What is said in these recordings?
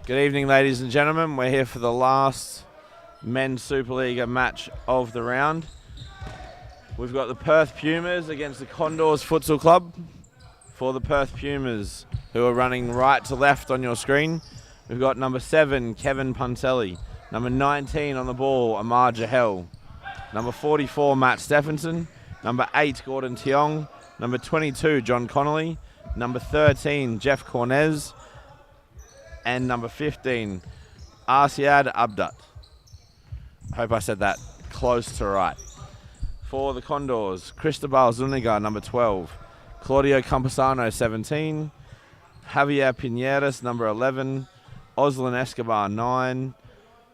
Good evening, ladies and gentlemen. We're here for the last men's Supa-Liga match of the round. We've got the Perth Pumas against the Condors Futsal Club. For the Perth Pumas, who are running right to left on your screen, we've got number 7, Kevin Punselli. Number 19 on the ball, Amar Jahel. Number 44, Matt Stephenson. Number 8, Gordon Tiong. Number 22, John Connolly. Number 13, Jeff Cornez. And number 15, Arsiad Abdat. I hope I said that close to right. For the Condors, Cristobal Zuniga, number 12. Claudio Campusano, 17. Javier Piñeras, number 11. Oslin Escobar, 9.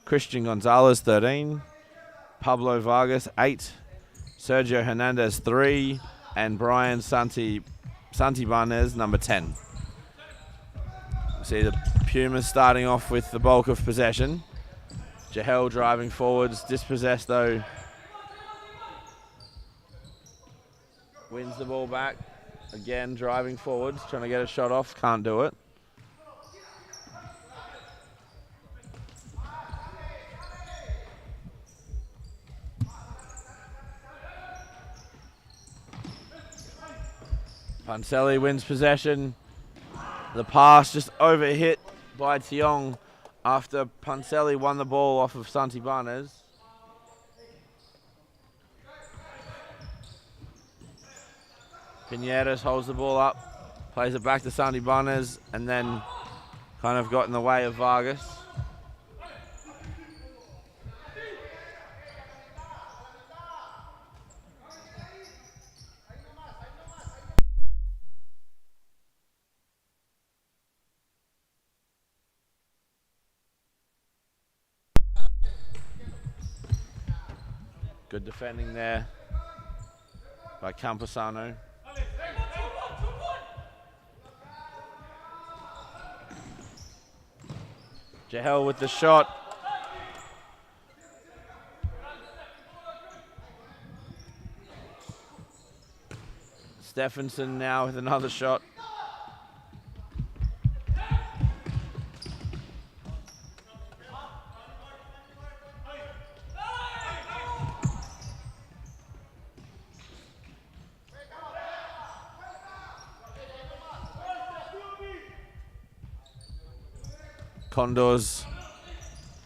Christian Gonzalez, 13. Pablo Vargas, 8. Sergio Hernandez, 3. And Brian Santibanez, number 10. See the Pumas starting off with the bulk of possession. Jahel driving forwards, dispossessed though. Wins the ball back. Again, driving forwards, trying to get a shot off, can't do it. Punselli wins possession. The pass just overhit by Tiong after Punselli won the ball off of Santibanez. Piñeras holds the ball up, plays it back to Santibanez, and then kind of got in the way of Vargas. Good defending there by Campusano. Jahel with the shot. Stephenson now with another shot. Condors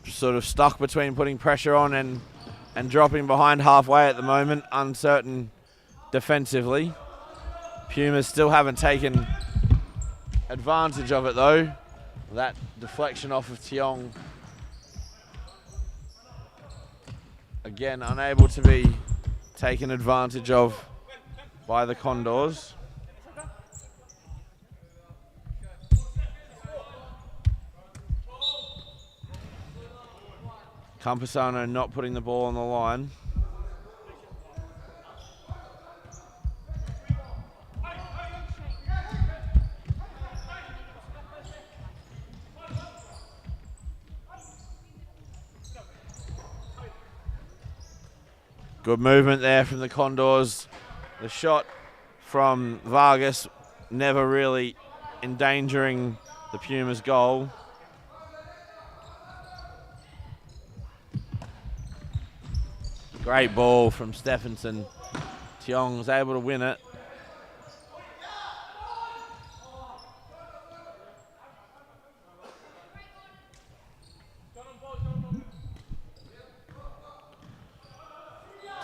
sort of stuck between putting pressure on and dropping behind halfway at the moment, uncertain defensively. Pumas still haven't taken advantage of it though. That deflection off of Tiong. Again, unable to be taken advantage of by the Condors. Campusano not putting the ball on the line. Good movement there from the Condors. The shot from Vargas never really endangering the Pumas' goal. Great ball from Stephenson. Tiong was able to win it.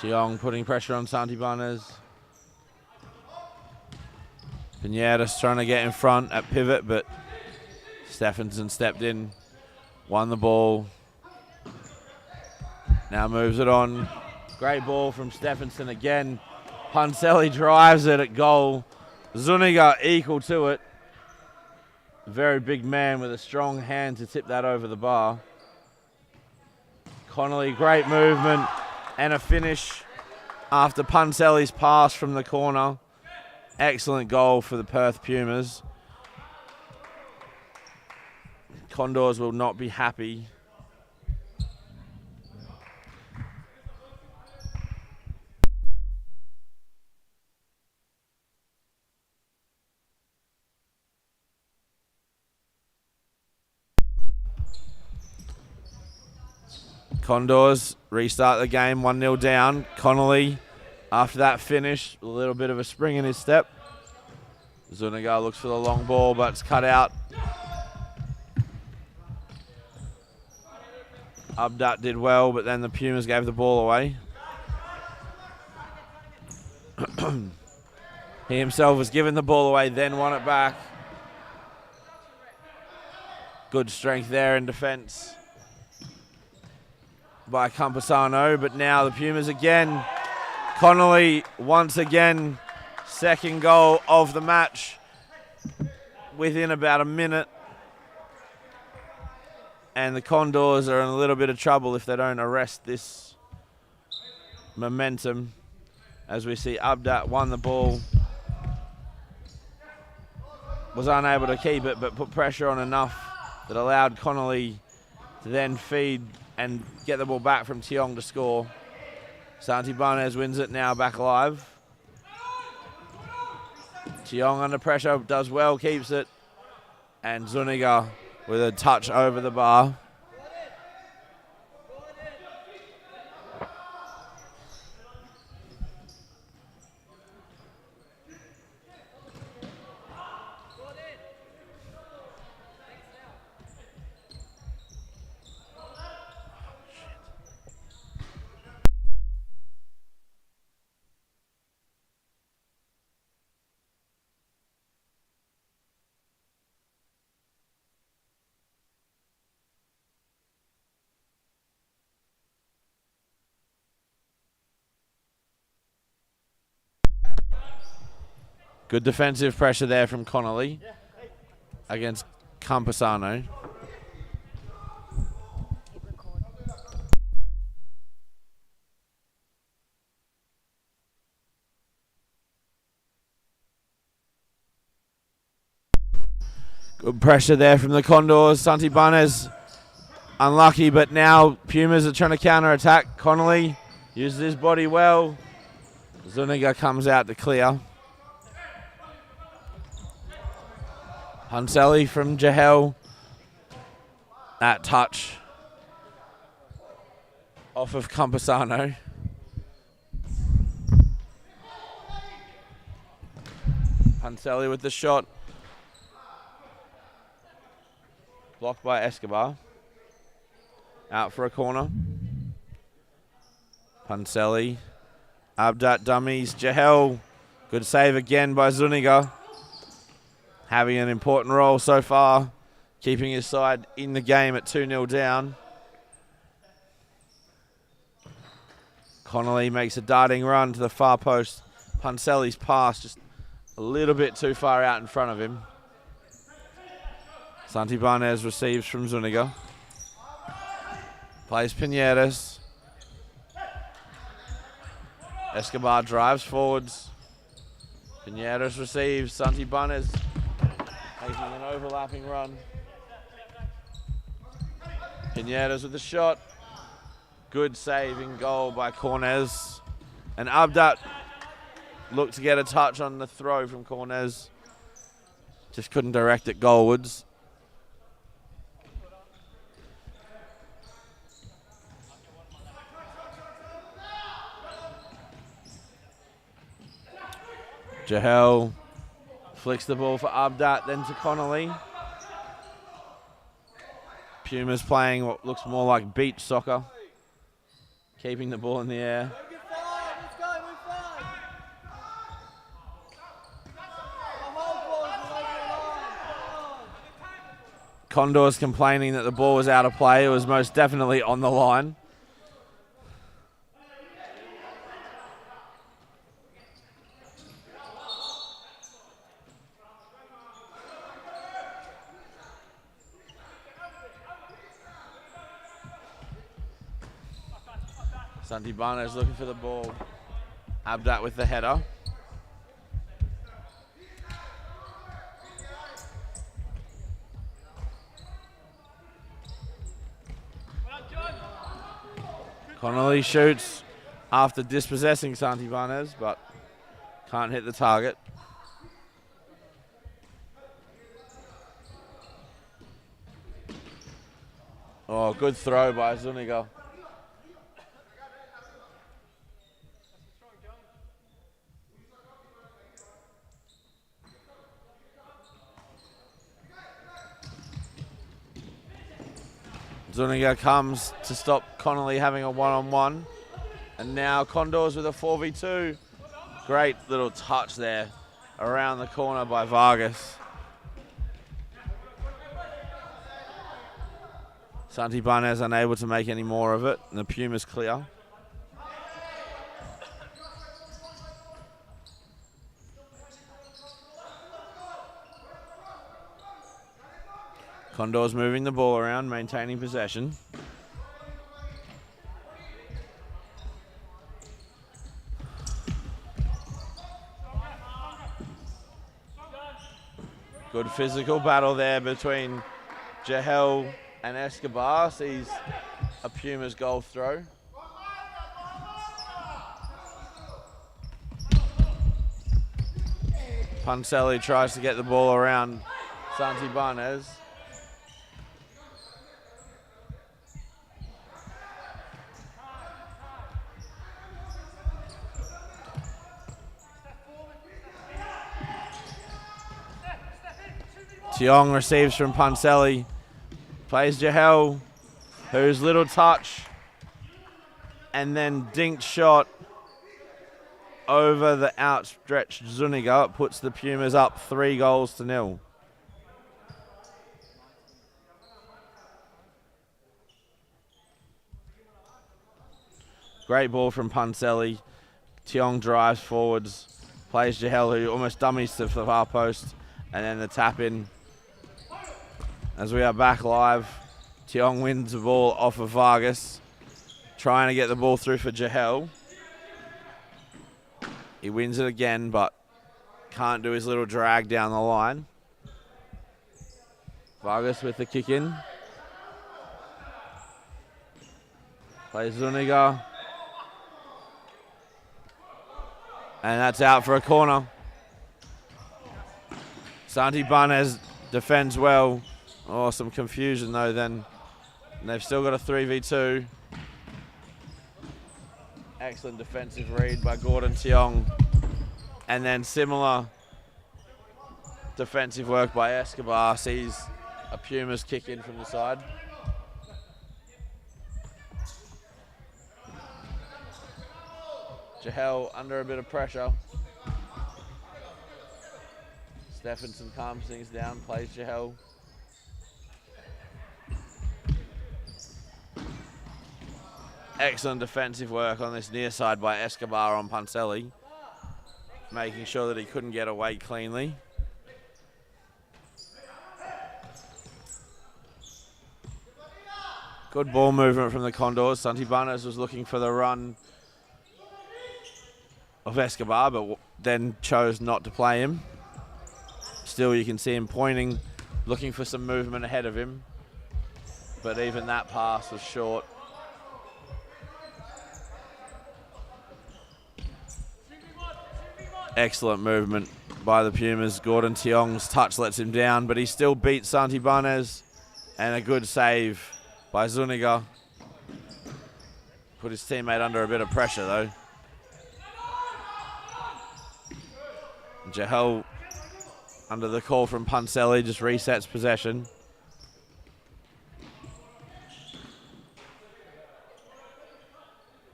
Tiong putting pressure on Santibanez. Piñeras trying to get in front at pivot, but Stephenson stepped in, won the ball. Now moves it on. Great ball from Stephenson again. Punselli drives it at goal. Zuniga equal to it. Very big man with a strong hand to tip that over the bar. Connolly, great movement and a finish after Punselli's pass from the corner. Excellent goal for the Perth Pumas. Condors will not be happy. Condors restart the game 1-0 down. Connolly, after that finish, a little bit of a spring in his step. Zuniga looks for the long ball, but it's cut out. Abdat did well, but then the Pumas gave the ball away. He himself was given the ball away, then won it back. Good strength there in defence by Campusano, but now the Pumas again. Connolly once again, second goal of the match within about a minute. And the Condors are in a little bit of trouble if they don't arrest this momentum. As we see Abdat won the ball, was unable to keep it, but put pressure on enough that allowed Connolly to then feed and get the ball back from Tiong to score. Santibanez wins it now back live. Tiong under pressure, does well, keeps it. And Zuniga with a touch over the bar. Good defensive pressure there from Connolly against Campusano. Good pressure there from the Condors. Santibanez unlucky, but now Pumas are trying to counter-attack. Connolly uses his body well. Zuniga comes out to clear. Hunselli from Jahel. That touch off of Campusano. Hunselli with the shot. Blocked by Escobar. Out for a corner. Hunselli. Abdat dummies. Jahel. Good save again by Zuniga. Having an important role so far, keeping his side in the game at 2-0 down. Connolly makes a darting run to the far post. Hunselli's pass just a little bit too far out in front of him. Santibanez receives from Zuniga. Plays Pinedas. Escobar drives forwards. Pinedas receives. Santibanez making an overlapping run. Pinedas with the shot. Good saving goal by Cornez. And Abdat looked to get a touch on the throw from Cornez. Just couldn't direct it goalwards. Jahel flicks the ball for Abdat, then to Connolly. Pumas playing what looks more like beach soccer. Keeping the ball in the air. Condors complaining that the ball was out of play. It was most definitely on the line. Santibanez looking for the ball. Abdat with the header. Connolly shoots after dispossessing Santibanez, but can't hit the target. Oh, good throw by Zuniga. Zuniga comes to stop Connolly having a one-on-one. And now Condors with a 4v2. Great little touch there around the corner by Vargas. Santibanez unable to make any more of it, and the Pumas clear. Condors moving the ball around, maintaining possession. Good physical battle there between Jahel and Escobar. Sees a Pumas goal throw. Puncelli tries to get the ball around Santibanez. Tiong receives from Puncelli. Plays Jahel, whose little touch and then dinked shot over the outstretched Zuniga puts the Pumas up 3-0. Great ball from Puncelli. Tiong drives forwards, plays Jahel, who almost dummies to the far post, and then the tap in. As we are back live, Tiong wins the ball off of Vargas, trying to get the ball through for Jahel. He wins it again, but can't do his little drag down the line. Vargas with the kick in. Plays Zuniga. And that's out for a corner. Santibanez defends well. Oh, some confusion though then. And they've still got a 3v2. Excellent defensive read by Gordon Tiong. And then similar defensive work by Escobar. Sees a Pumas kick in from the side. Jahel under a bit of pressure. Stephenson calms things down, plays Jahel. Excellent defensive work on this near side by Escobar on Puncelli, making sure that he couldn't get away cleanly. Good ball movement from the Condors. Santibanez was looking for the run of Escobar, but then chose not to play him. Still, you can see him pointing, looking for some movement ahead of him. But even that pass was short. Excellent movement by the Pumas. Gordon Tiong's touch lets him down, but he still beats Santibanez. And a good save by Zuniga. Put his teammate under a bit of pressure though. Jahel, under the call from Puncelli, just resets possession.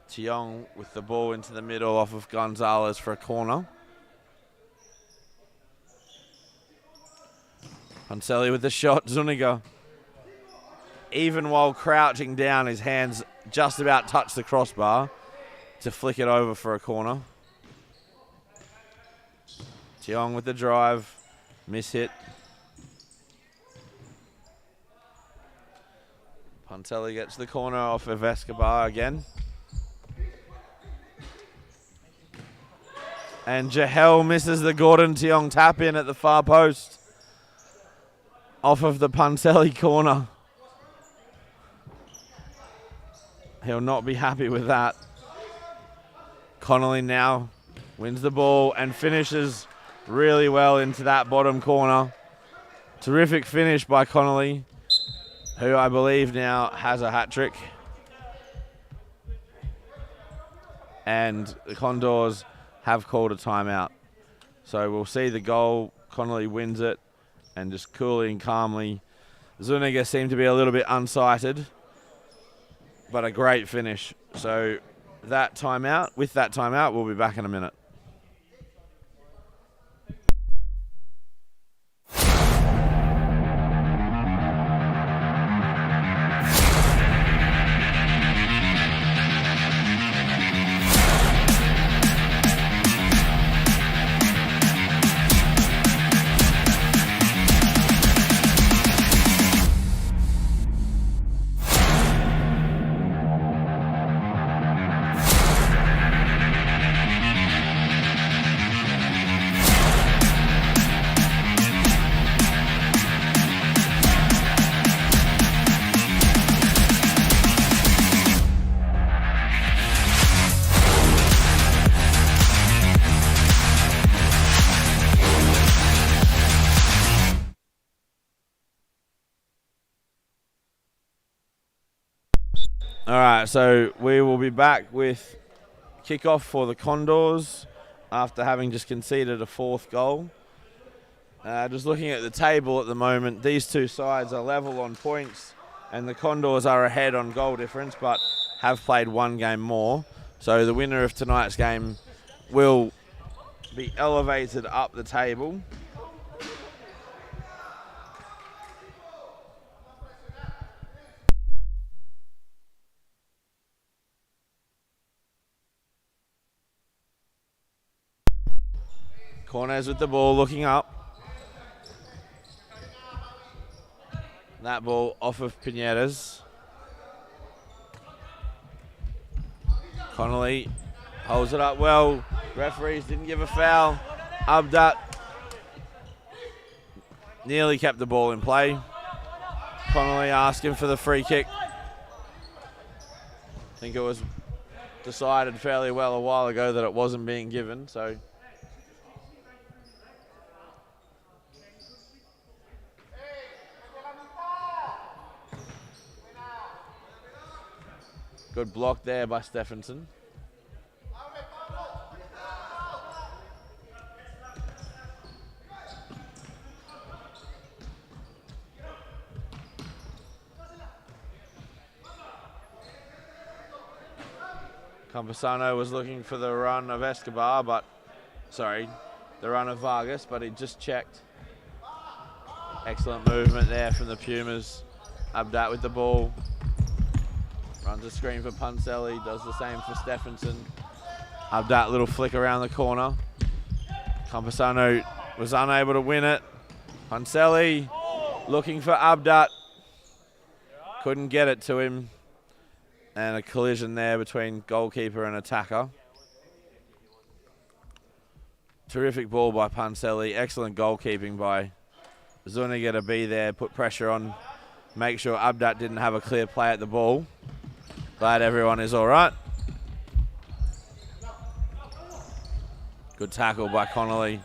Tiong with the ball into the middle off of Gonzalez for a corner. Puncelli with the shot. Zuniga, even while crouching down, his hands just about touch the crossbar to flick it over for a corner. Tiong with the drive, miss hit. Puncelli gets the corner off of Escobar again. And Jahel misses the Gordon Tiong tap in at the far post off of the Puncelli corner. He'll not be happy with that. Connolly now wins the ball and finishes really well into that bottom corner. Terrific finish by Connolly, who I believe now has a hat trick. And the Condors have called a timeout. So we'll see the goal. Connolly wins it, and just coolly and calmly. Zuniga seemed to be a little bit unsighted, but a great finish. So with that timeout, we'll be back in a minute. All right, so we will be back with kickoff for the Condors after having just conceded a fourth goal. Just looking at the table at the moment, these two sides are level on points, and the Condors are ahead on goal difference, but have played one game more. So the winner of tonight's game will be elevated up the table. Corners with the ball, looking up. That ball off of Pinedas. Connolly holds it up well. Referees didn't give a foul. Abdat nearly kept the ball in play. Connolly asking for the free kick. I think it was decided fairly well a while ago that it wasn't being given, so. Good block there by Stephenson. Campesano was looking for the run of Escobar, the run of Vargas, but he just checked. Excellent movement there from the Pumas. Abdat with the ball. Runs a screen for Puncelli, does the same for Stephenson. Abdat little flick around the corner. Campesano was unable to win it. Puncelli looking for Abdat. Couldn't get it to him. And a collision there between goalkeeper and attacker. Terrific ball by Puncelli. Excellent goalkeeping by Zuniga to be there, put pressure on, make sure Abdat didn't have a clear play at the ball. Glad everyone is all right. Good tackle by Connolly.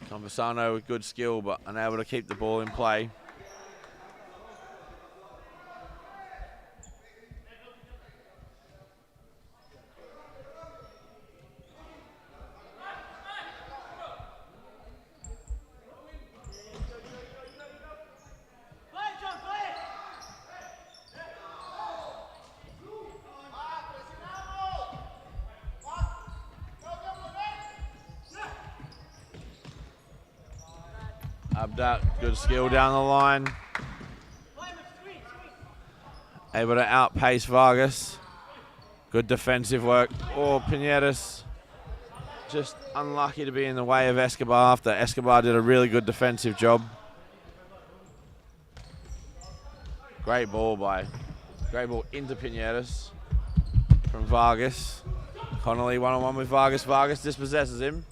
Conversano with good skill, but unable to keep the ball in play. Abdat, good skill down the line. Able to outpace Vargas. Good defensive work. Oh, Pinedas just unlucky to be in the way of Escobar after Escobar did a really good defensive job. Great ball into Pinedas from Vargas. Connolly one-on-one with Vargas. Vargas dispossesses him.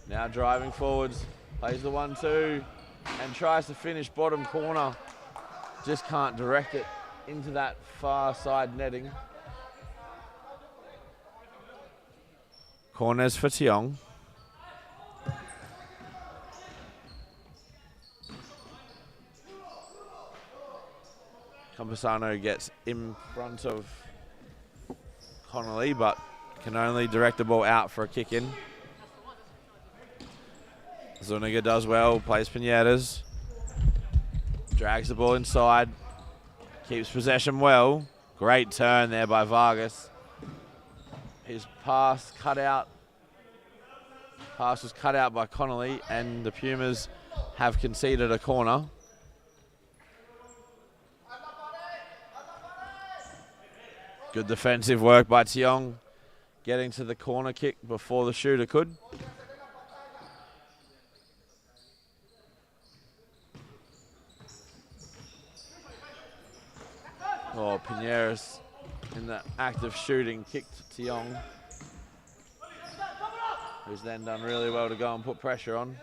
Now driving forwards. Plays the 1-2 and tries to finish bottom corner. Just can't direct it into that far side netting. Corners for Tiong. Campesano gets in front of Connolly, but can only direct the ball out for a kick in. Zuniga does well, plays Pinedas. Drags the ball inside. Keeps possession well. Great turn there by Vargas. His pass cut out. Pass was cut out by Connolly, and the Pumas have conceded a corner. Good defensive work by Tiong, getting to the corner kick before the shooter could. Oh, Pineras in the act of shooting kicked Tiong, who's then done really well to go and put pressure on.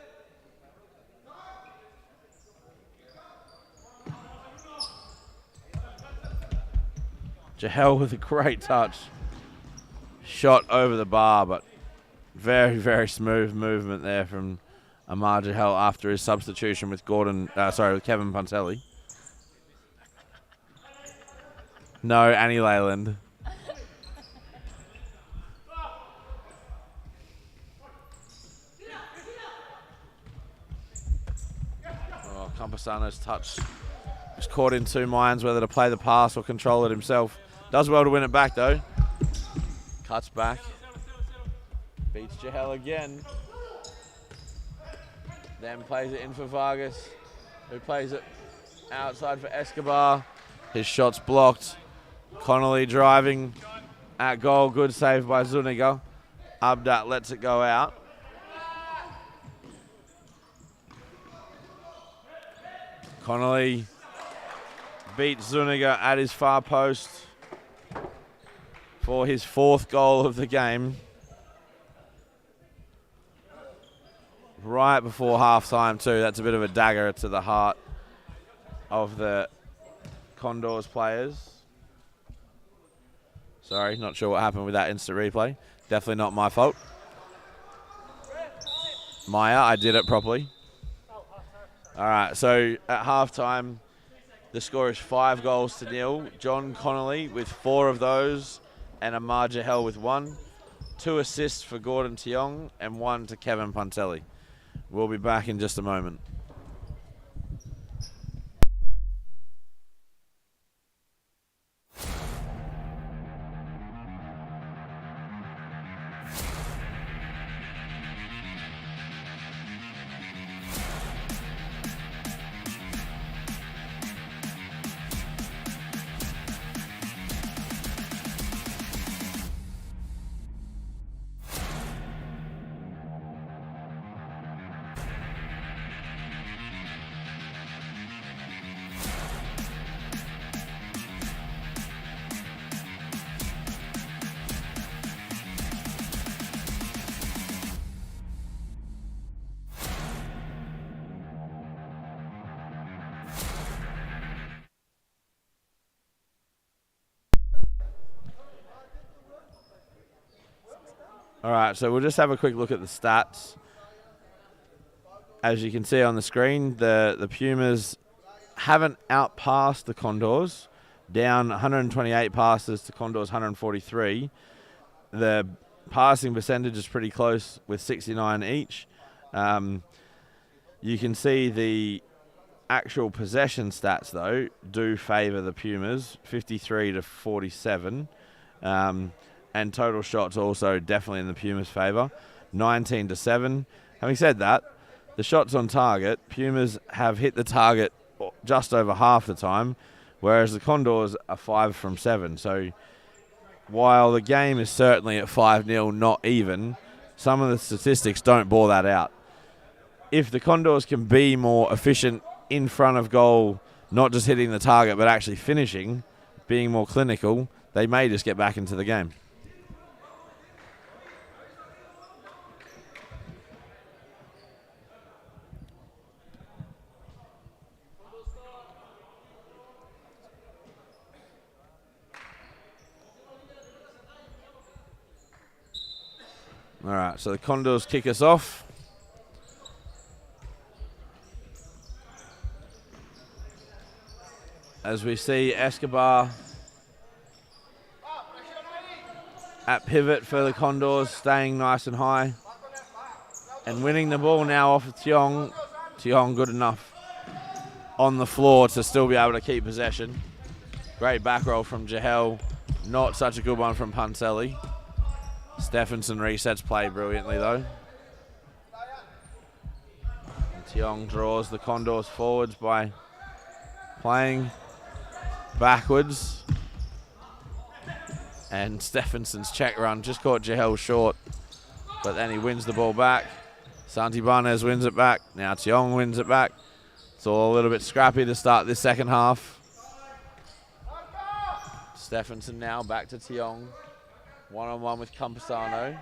Jahel with a great touch. Shot over the bar, but very, very smooth movement there from Amar Jahel after his substitution with with Kevin Puntelli. No, Annie Leyland. Oh, Campasano's touch was caught in two minds whether to play the pass or control it himself. Does well to win it back though. Cuts back. Beats Jahel again. Then plays it in for Vargas, who plays it outside for Escobar. His shot's blocked. Connolly driving at goal. Good save by Zuniga. Abdat lets it go out. Connolly beats Zuniga at his far post for his fourth goal of the game. Right before half-time too. That's a bit of a dagger to the heart of the Condors players. Sorry, not sure what happened with that instant replay. Definitely not my fault. Maya, I did it properly. All right, so at halftime, the score is 5-0. John Connolly with 4 of those, and Amar Jahel with 1. 2 assists for Gordon Tiong, and 1 to Kevin Puntelli. We'll be back in just a moment. All right, so we'll just have a quick look at the stats. As you can see on the screen, the Pumas haven't outpassed the Condors, down 128 passes to Condors 143. The passing percentage is pretty close with 69 each. You can see the actual possession stats, though, do favour the Pumas, 53 to 47. And total shots also definitely in the Pumas' favour, 19 to 7. Having said that, the shots on target, Pumas have hit the target just over half the time, whereas the Condors are 5 from 7. So while the game is certainly at 5-0, not even, some of the statistics don't bore that out. If the Condors can be more efficient in front of goal, not just hitting the target, but actually finishing, being more clinical, they may just get back into the game. All right, so the Condors kick us off. As we see Escobar at pivot for the Condors, staying nice and high. And winning the ball now off of Tiong. Tiong good enough on the floor to still be able to keep possession. Great back roll from Jahel. Not such a good one from Punselli. Stephenson resets play brilliantly though. And Tiong draws the Condors forwards by playing backwards. And Stephenson's check run just caught Jahel short. But then he wins the ball back. Santi Barnes wins it back. Now Tiong wins it back. It's all a little bit scrappy to start this second half. Stephenson now back to Tiong. One-on-one with Campusano.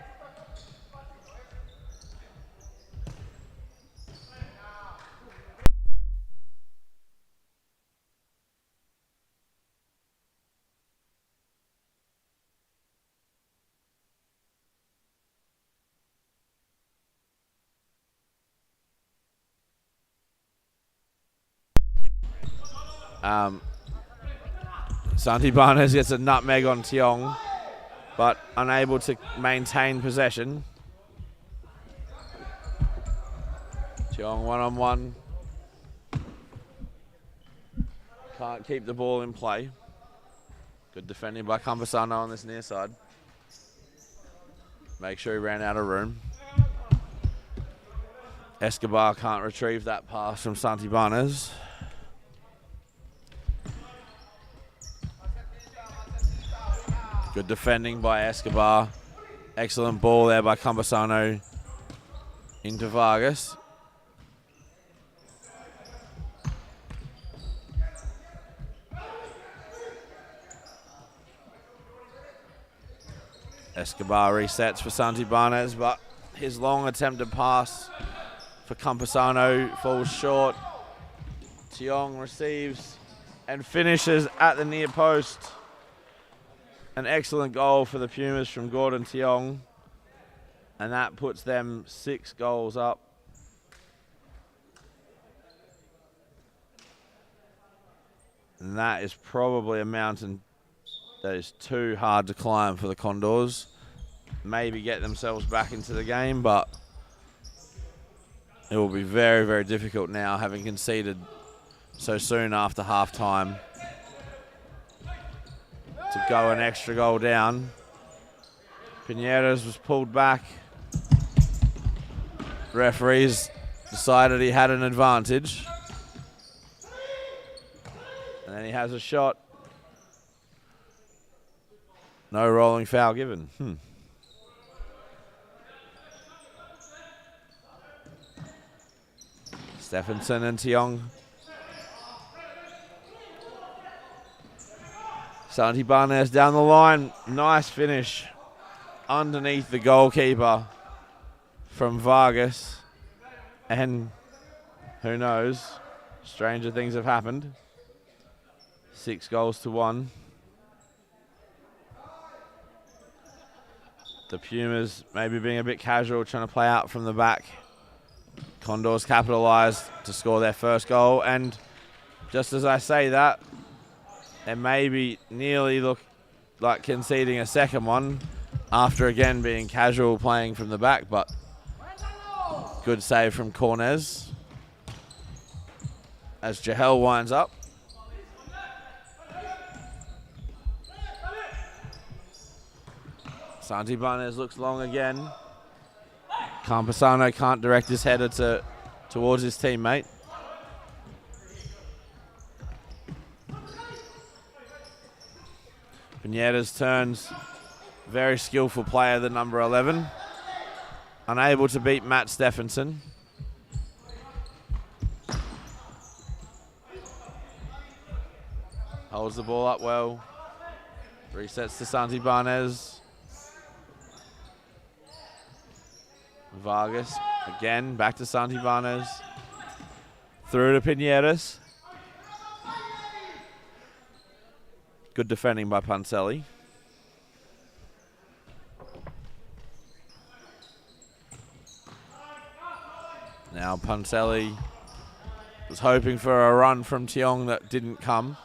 Santi Barnes gets a nutmeg on Tiong, but unable to maintain possession. Tiong one-on-one. Can't keep the ball in play. Good defending by Campusano on this near side. Make sure he ran out of room. Escobar can't retrieve that pass from Santi Barnes. Good defending by Escobar. Excellent ball there by Campusano into Vargas. Escobar resets for Santi Barnes, but his long attempted pass for Campusano falls short. Tiong receives and finishes at the near post. An excellent goal for the Pumas from Gordon Tiong. And that puts them 6 goals up. And that is probably a mountain that is too hard to climb for the Condors. Maybe get themselves back into the game, but it will be very, very difficult now, having conceded so soon after half-time, to go an extra goal down. Pinedas was pulled back. Referees decided he had an advantage. And then he has a shot. No rolling foul given. Stephenson and Tiong. Santi Barnes down the line. Nice finish underneath the goalkeeper from Vargas. And who knows, stranger things have happened. 6 goals to 1. The Pumas maybe being a bit casual, trying to play out from the back. Condors capitalised to score their first goal, and just as I say that, they maybe nearly look like conceding a second one after again being casual playing from the back, but good save from Cornez as Jahel winds up. Santi Barnes looks long again. Campusano can't direct his header towards his teammate. Pinedas turns. Very skillful player, the number 11. Unable to beat Matt Stephenson. Holds the ball up well. Resets to Santi Barnes. Vargas again, back to Santi Barnes. Through to Pinedas. Good defending by Punselli. Now Punselli was hoping for a run from Tiong that didn't come.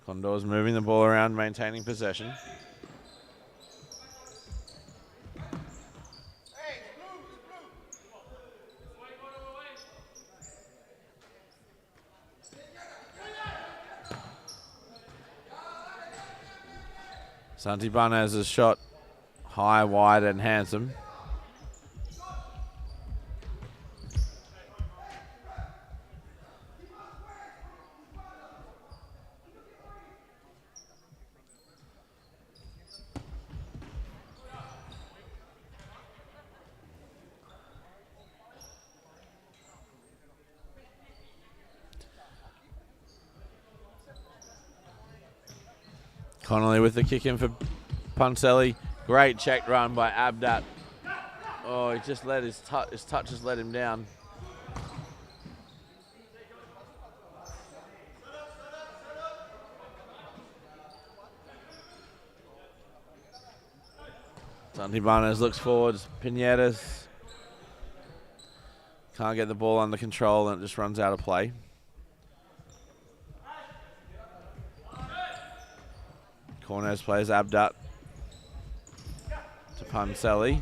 Condors moving the ball around, maintaining possession. Santibanez's shot high, wide, and handsome. Connolly with the kick in for Puncelli. Great check run by Abdat. Oh, he just let his touch just let him down. Santibanez looks forwards. Pinedas can't get the ball under control and it just runs out of play. Corners plays Abdat to Puncelli.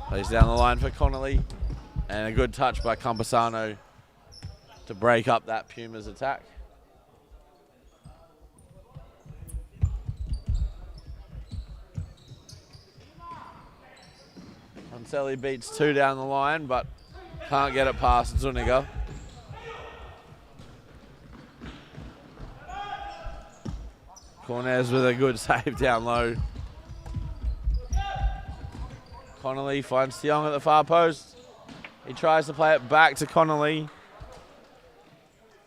Plays down the line for Connolly. And a good touch by Campasano to break up that Pumas attack. Puncelli beats two down the line, but can't get it past Zuniga. Corners with a good save down low. Connolly finds Thiong at the far post. He tries to play it back to Connolly,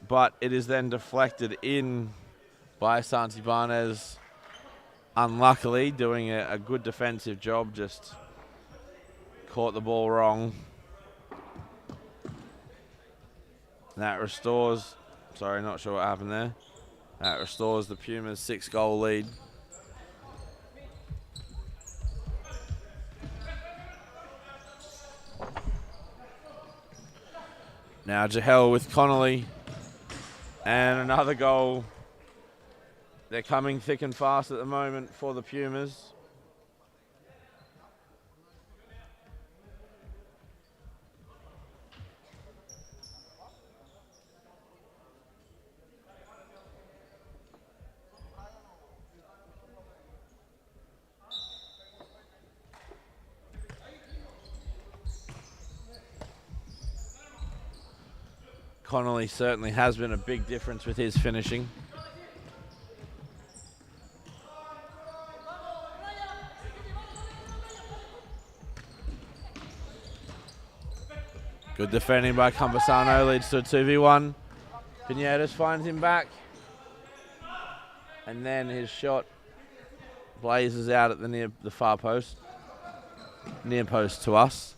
but it is then deflected in by Santibanez. Unluckily, doing a good defensive job, just caught the ball wrong. That restores, sorry, not sure what happened there. That restores the Pumas' 6-goal lead. Now Jahel with Connolly. And another goal. They're coming thick and fast at the moment for the Pumas. Connolly certainly has been a big difference with his finishing. Good defending by Campasano leads to a 2v1. Pinedas finds him back. And then his shot blazes out at the far post. Near post to us.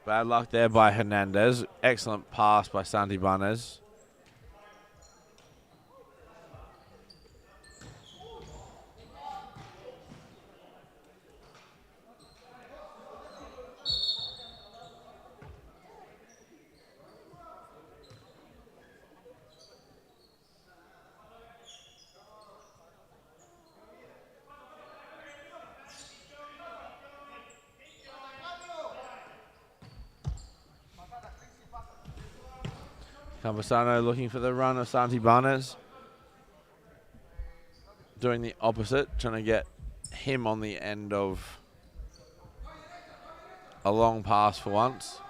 Bad luck there by Hernandez. Excellent pass by Santibanez. Campasano looking for the run of Santibanez. Doing the opposite, trying to get him on the end of a long pass for once.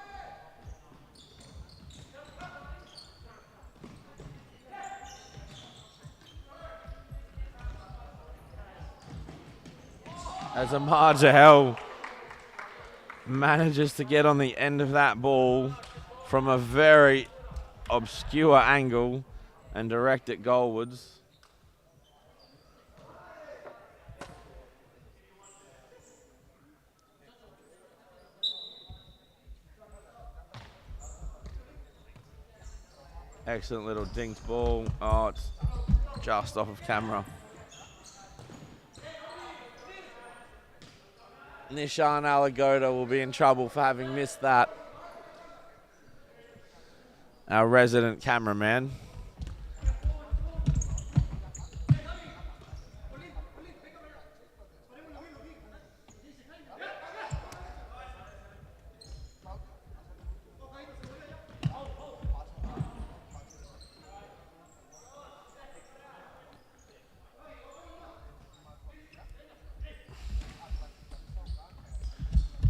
As Amar Jahel manages to get on the end of that ball from a very obscure angle and direct it goalwards. Excellent little dinked ball. Oh, it's just off of camera. Nishan Alagoda will be in trouble for having missed that. Our resident cameraman.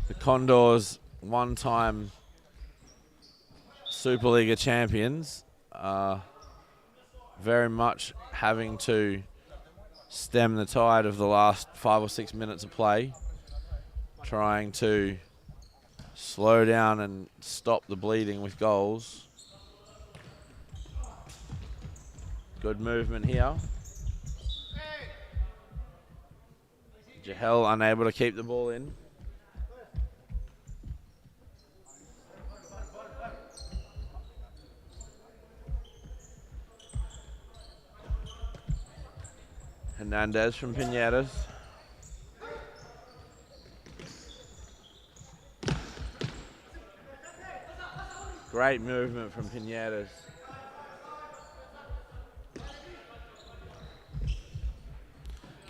The Condors, one-time Supa-Liga champions, are very much having to stem the tide of the last 5 or 6 minutes of play, trying to slow down and stop the bleeding with goals. Good movement here. Jahel unable to keep the ball in. Hernandez from Pinedas. Great movement from Pinedas.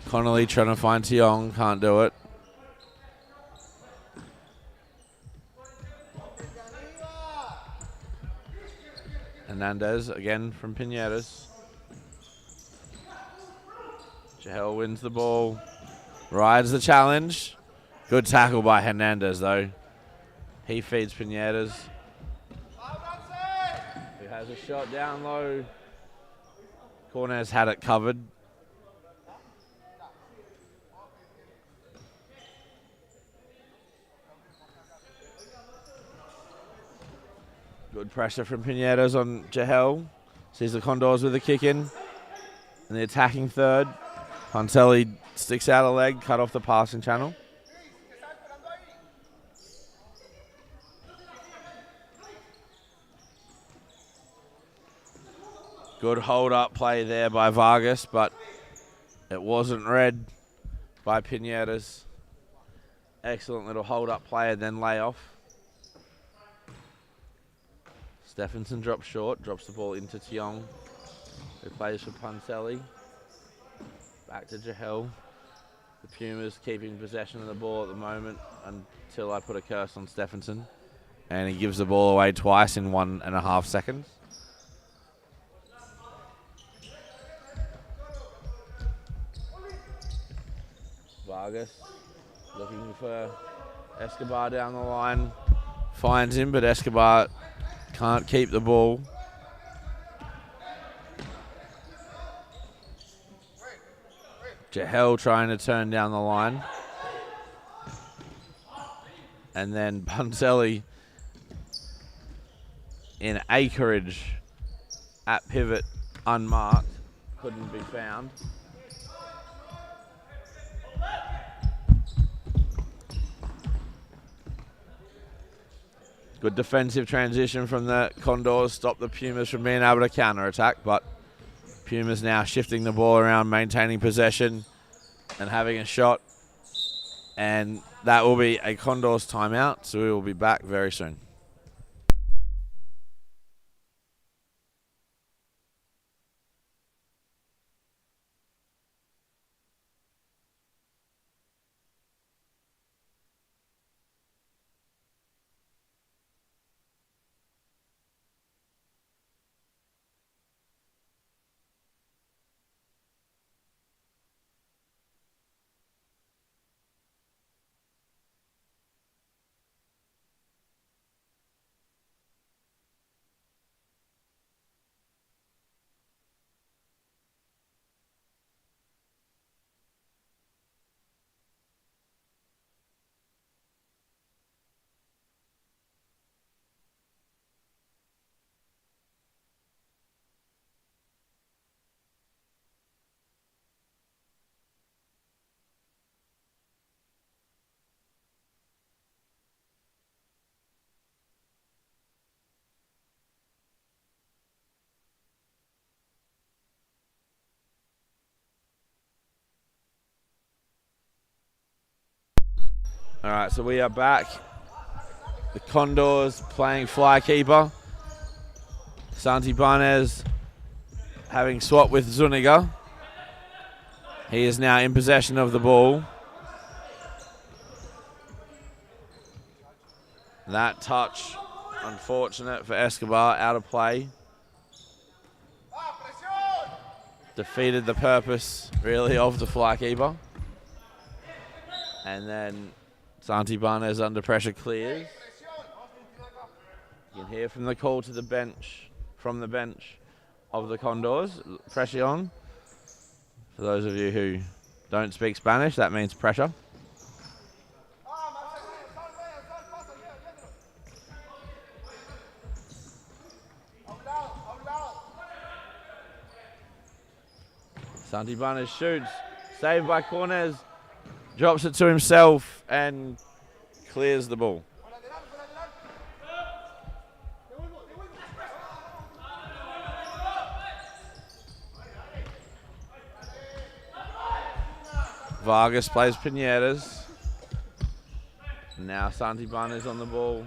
Connolly trying to find Tiong, can't do it. Hernandez again from Pinedas. Jahel wins the ball, rides the challenge. Good tackle by Hernandez though. He feeds Pinedas, who has a shot down low. Corners had it covered. Good pressure from Pinedas on Jahel. Sees the Condors with a kick in. And the attacking third. Pontelli sticks out a leg, cut off the passing channel. Good hold-up play there by Vargas, but it wasn't read by Pinedas. Excellent little hold-up play and then lay off. Stephenson drops short, drops the ball into Tiong, who plays for Pontelli. Back to Jahel. The Pumas keeping possession of the ball at the moment until I put a curse on Stephenson. And he gives the ball away twice in 1.5 seconds. Vargas looking for Escobar down the line. Finds him, but Escobar can't keep the ball. Jahel trying to turn down the line. And then Pontelli in acreage at pivot, unmarked, couldn't be found. Good defensive transition from the Condors, stopped the Pumas from being able to counter-attack, but Pumas now shifting the ball around, maintaining possession and having a shot. And that will be a Condors timeout, so we will be back very soon. All right, so we are back. The Condors playing fly keeper. Santi Barnes having swapped with Zuniga. He is now in possession of the ball. That touch, unfortunate for Escobar, out of play. Defeated the purpose, really, of the fly keeper. And then Santi Barnes under pressure clears. You can hear from the call to the bench, from the bench of the Condors, pressure on. For those of you who don't speak Spanish, that means pressure. Santi Barnes shoots, saved by Cornez, drops it to himself and clears the ball. Vargas plays Pinedas. Now Santi Barnes on the ball.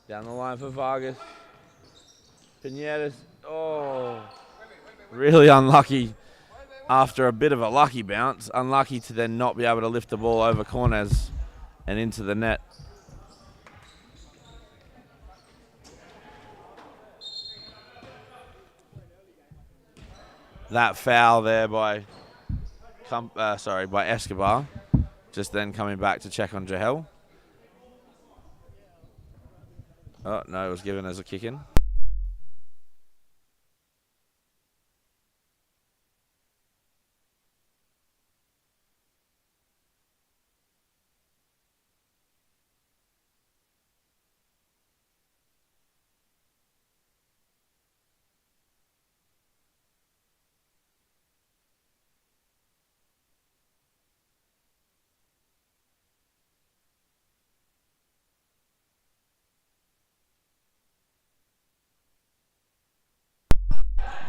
Down the line for Vargas. Pinedas, really unlucky after a bit of a lucky bounce. Unlucky to then not be able to lift the ball over Cornez and into the net. That foul there by Escobar. Just then coming back to check on Jahel. Oh, no, it was given as a kick-in.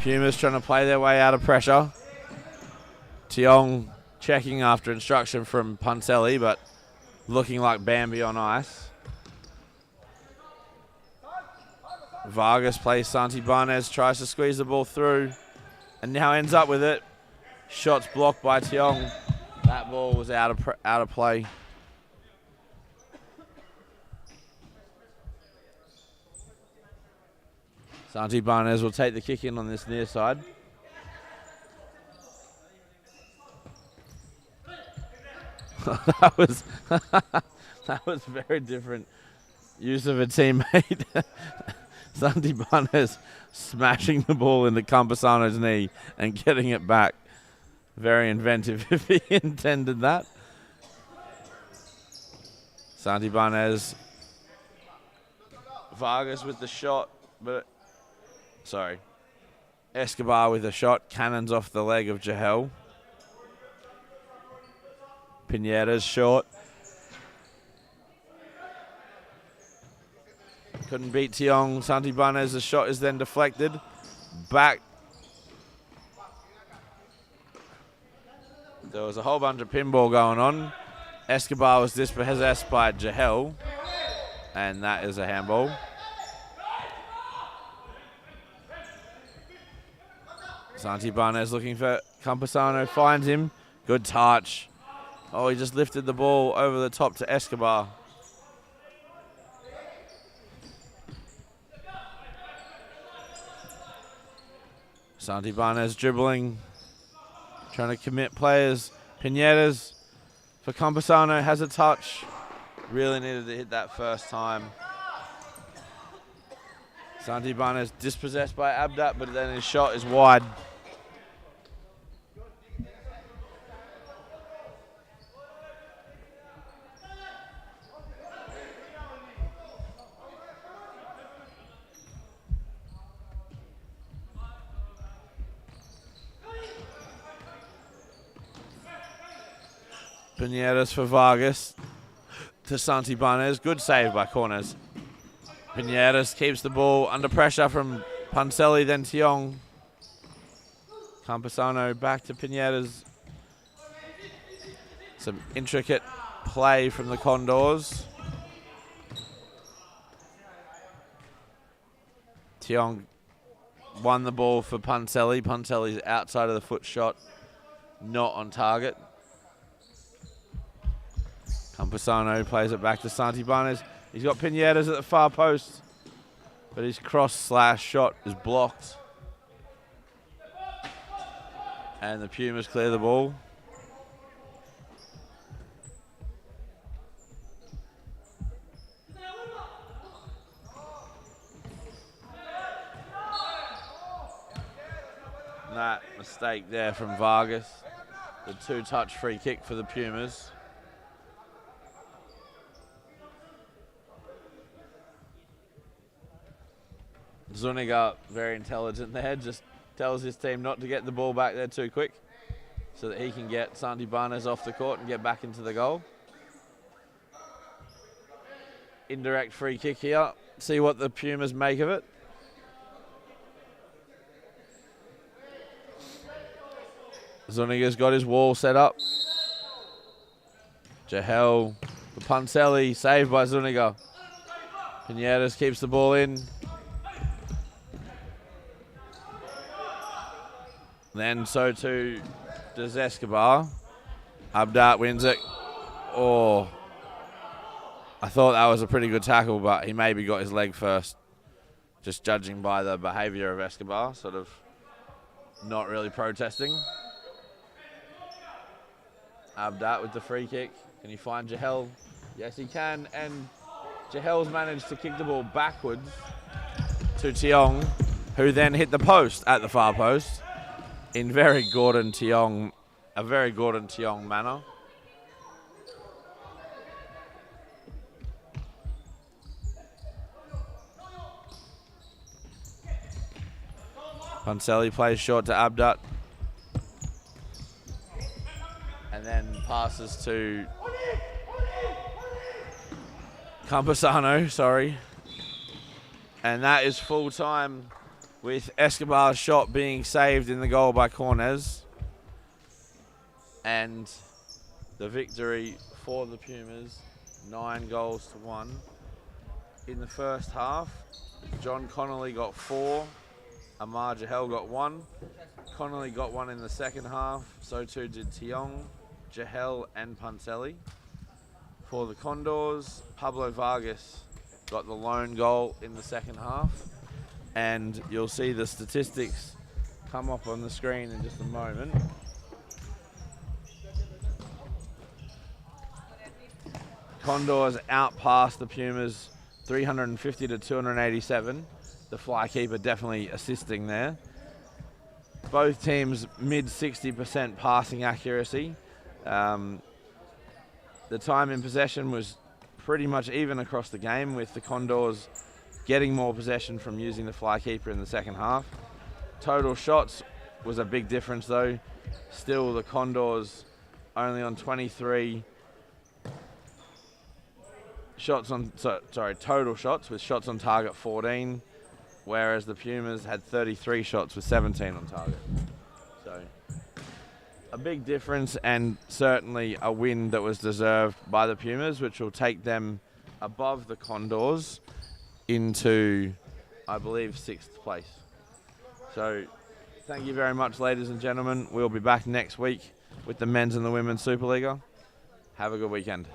Pumas trying to play their way out of pressure. Tiong checking after instruction from Punselli, but looking like Bambi on ice. Vargas plays Santi Barnes, tries to squeeze the ball through, and now ends up with it. Shots blocked by Tiong. That ball was out of play. Santi Barnes will take the kick in on this near side. that was very different use of a teammate. Santi Barnes smashing the ball into Campesano's knee and getting it back. Very inventive if he intended that. Santi Barnes. Vargas with the shot, but Escobar with a shot. Cannons off the leg of Jahel. Pineda's short. Couldn't beat Tiong. Santi Barnes, the shot is then deflected. Back. There was a whole bunch of pinball going on. Escobar was dispossessed by Jahel. And that is a handball. Santi Barnes looking for Campesano, finds him. Good touch. Oh, he just lifted the ball over the top to Escobar. Santi Barnes dribbling, trying to commit players. Pinedas for Campesano, has a touch. Really needed to hit that first time. Santi Barnes dispossessed by Abdat, but then his shot is wide. Pinedas for Vargas to Santi Barnes. Good save by Corners. Pinedas keeps the ball under pressure from Punselli, then Tiong. Campesano back to Pinedas. Some intricate play from the Condors. Tiong won the ball for Punselli. Punselli's outside of the foot shot, not on target. Campusano plays it back to Santibanez. He's got Pinedas at the far post, but his cross/shot is blocked. And the Pumas clear the ball. That mistake there from Vargas. The two-touch free kick for the Pumas. Zuniga, very intelligent there, just tells his team not to get the ball back there too quick so that he can get Santibanez off the court and get back into the goal. Indirect free kick here. See what the Pumas make of it. Zuniga's got his wall set up. Jahel, the Punselli, saved by Zuniga. Pinedas keeps the ball in. Then so too does Escobar. Abdat wins it. Oh, I thought that was a pretty good tackle, but he maybe got his leg first. Just judging by the behavior of Escobar, sort of not really protesting. Abdat with the free kick. Can he find Jahel? Yes, he can. And Jahel's managed to kick the ball backwards to Tiong, who then hit the post at the far post in a very Gordon Tiong manner. Punselli plays short to Abdat. And then passes to Campusano, sorry. And that is full time with Escobar's shot being saved in the goal by Cornez. And the victory for the Pumas, 9-1. In the first half, John Connolly got 4. Amar Jahel got 1. Connolly got 1 in the second half. So too did Tiong, Jahel and Punselli. For the Condors, Pablo Vargas got the lone goal in the second half. And you'll see the statistics come up on the screen in just a moment. Condors outpassed the Pumas 350 to 287. The fly keeper definitely assisting there. Both teams mid 60% passing accuracy. The time in possession was pretty much even across the game, with the Condors getting more possession from using the fly keeper in the second half. Total shots was a big difference though. Still the Condors only on 23 shots on, total shots, with shots on target 14, whereas the Pumas had 33 shots with 17 on target. So a big difference, and certainly a win that was deserved by the Pumas, which will take them above the Condors into, I believe, 6th place. So thank you very much, ladies and gentlemen. We'll be back next week with the men's and the women's Supa-Liga. Have a good weekend.